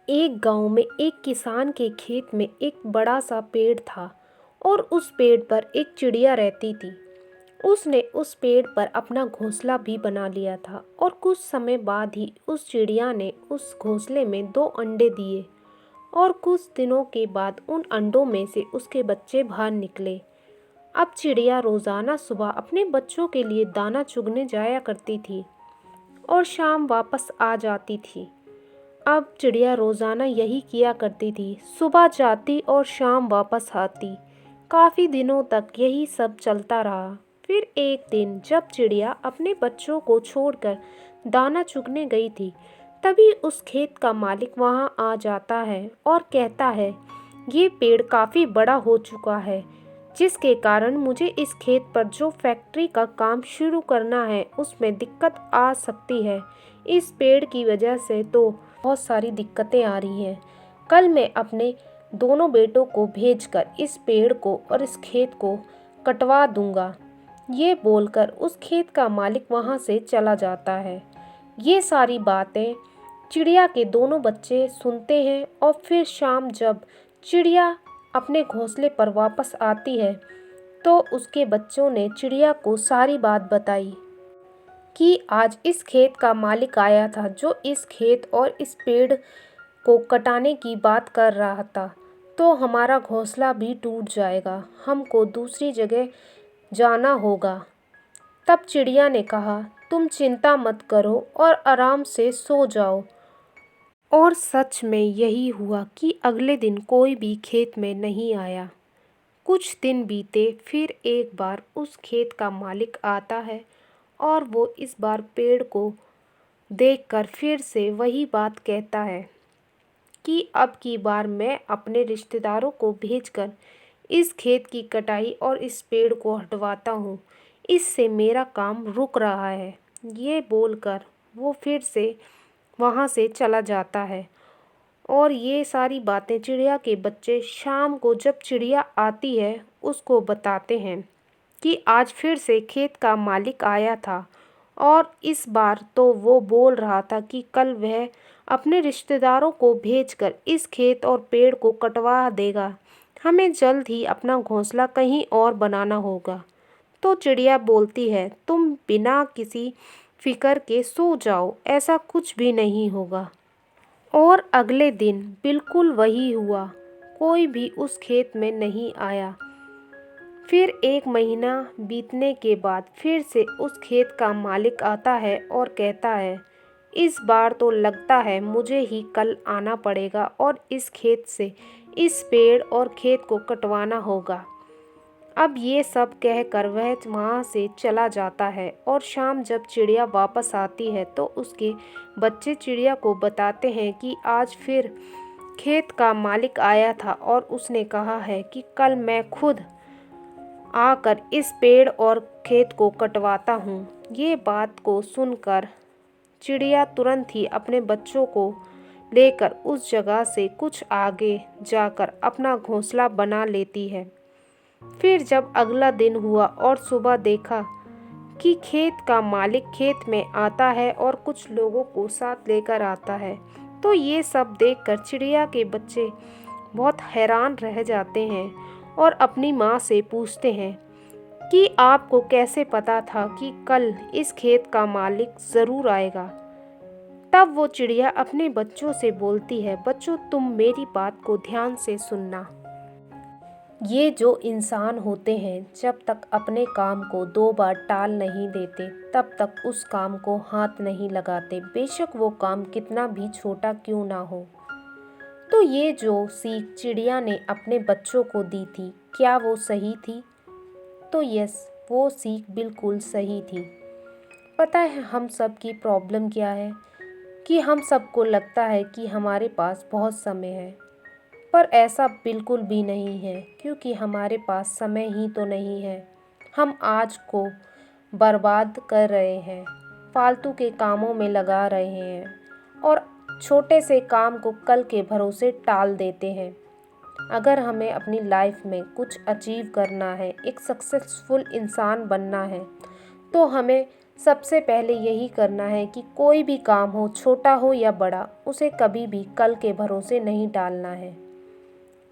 एक गांव में एक किसान के खेत में एक बड़ा सा पेड़ था और उस पेड़ पर एक चिड़िया रहती थी। उसने उस पेड़ पर अपना घोंसला भी बना लिया था और कुछ समय बाद ही उस चिड़िया ने उस घोंसले में 2 अंडे दिए और कुछ दिनों के बाद उन अंडों में से उसके बच्चे बाहर निकले। अब चिड़िया रोजाना सुबह अपने बच्चों के लिए दाना चुगने जाया करती थी और शाम वापस आ जाती थी। अब चिड़िया रोजाना यही किया करती थी, सुबह जाती और शाम वापस आती। काफी दिनों तक यही सब चलता रहा। फिर एक दिन जब चिड़िया अपने बच्चों को छोड़कर दाना चुगने गई थी, तभी उस खेत का मालिक वहां आ जाता है और कहता है, ये पेड़ काफी बड़ा हो चुका है, जिसके कारण मुझे इस खेत पर जो फैक्ट्री का काम शुरू करना है उसमें दिक्कत आ सकती है। इस पेड़ की वजह से तो बहुत सारी दिक्कतें आ रही हैं। कल मैं अपने दोनों बेटों को भेजकर इस पेड़ को और इस खेत को कटवा दूंगा। ये बोलकर उस खेत का मालिक वहां से चला जाता है। ये सारी बातें चिड़िया के दोनों बच्चे सुनते हैं और फिर शाम जब चिड़िया अपने घोंसले पर वापस आती है तो उसके बच्चों ने चिड़िया को सारी बात बताई कि आज इस खेत का मालिक आया था जो इस खेत और इस पेड़ को कटाने की बात कर रहा था, तो हमारा घोंसला भी टूट जाएगा, हमको दूसरी जगह जाना होगा। तब चिड़िया ने कहा, तुम चिंता मत करो और आराम से सो जाओ। और सच में यही हुआ कि अगले दिन कोई भी खेत में नहीं आया। कुछ दिन बीते, फिर एक बार उस खेत का मालिक आता है और वो इस बार पेड़ को देखकर फिर से वही बात कहता है कि अब की बार मैं अपने रिश्तेदारों को भेजकर इस खेत की कटाई और इस पेड़ को हटवाता हूँ, इससे मेरा काम रुक रहा है। ये बोलकर वो फिर से वहाँ से चला जाता है। और ये सारी बातें चिड़िया के बच्चे शाम को जब चिड़िया आती है उसको बताते हैं कि आज फिर से खेत का मालिक आया था और इस बार तो वो बोल रहा था कि कल वह अपने रिश्तेदारों को भेजकर इस खेत और पेड़ को कटवा देगा, हमें जल्द ही अपना घोंसला कहीं और बनाना होगा। तो चिड़िया बोलती है, तुम बिना किसी फिक्र के सो जाओ, ऐसा कुछ भी नहीं होगा। और अगले दिन बिल्कुल वही हुआ, कोई भी उस खेत में नहीं आया। फिर 1 महीना बीतने के बाद फिर से उस खेत का मालिक आता है और कहता है, इस बार तो लगता है मुझे ही कल आना पड़ेगा और इस खेत से इस पेड़ और खेत को कटवाना होगा। अब ये सब कहकर वह वहाँ से चला जाता है और शाम जब चिड़िया वापस आती है तो उसके बच्चे चिड़िया को बताते हैं कि आज फिर खेत का मालिक आया था और उसने कहा है कि कल मैं खुद आकर इस पेड़ और खेत को कटवाता हूँ। ये बात को सुनकर चिड़िया तुरंत ही अपने बच्चों को लेकर उस जगह से कुछ आगे जाकर अपना घोंसला बना लेती है। फिर जब अगला दिन हुआ और सुबह देखा कि खेत का मालिक खेत में आता है और कुछ लोगों को साथ लेकर आता है, तो ये सब देखकर चिड़िया के बच्चे बहुत हैरान रह जाते हैं और अपनी माँ से पूछते हैं कि आपको कैसे पता था कि कल इस खेत का मालिक ज़रूर आएगा। तब वो चिड़िया अपने बच्चों से बोलती है, बच्चों तुम मेरी बात को ध्यान से सुनना। ये जो इंसान होते हैं जब तक अपने काम को 2 बार टाल नहीं देते तब तक उस काम को हाथ नहीं लगाते, बेशक वो काम कितना भी छोटा क्यों ना हो। तो ये जो सीख चिड़िया ने अपने बच्चों को दी थी, क्या वो सही थी? तो यस, वो सीख बिल्कुल सही थी। पता है हम सब की प्रॉब्लम क्या है कि हम सबको लगता है कि हमारे पास बहुत समय है, पर ऐसा बिल्कुल भी नहीं है, क्योंकि हमारे पास समय ही तो नहीं है। हम आज को बर्बाद कर रहे हैं, फालतू के कामों में लगा रहे हैं और छोटे से काम को कल के भरोसे टाल देते हैं। अगर हमें अपनी लाइफ में कुछ अचीव करना है, एक सक्सेसफुल इंसान बनना है, तो हमें सबसे पहले यही करना है कि कोई भी काम हो, छोटा हो या बड़ा, उसे कभी भी कल के भरोसे नहीं टालना है।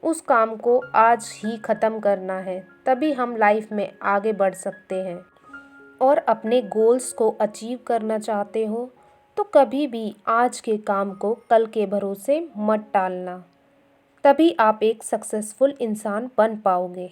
उस काम को आज ही ख़त्म करना है, तभी हम लाइफ में आगे बढ़ सकते हैं। और अपने गोल्स को अचीव करना चाहते हो तो कभी भी आज के काम को कल के भरोसे मत टालना, तभी आप एक सक्सेसफुल इंसान बन पाओगे।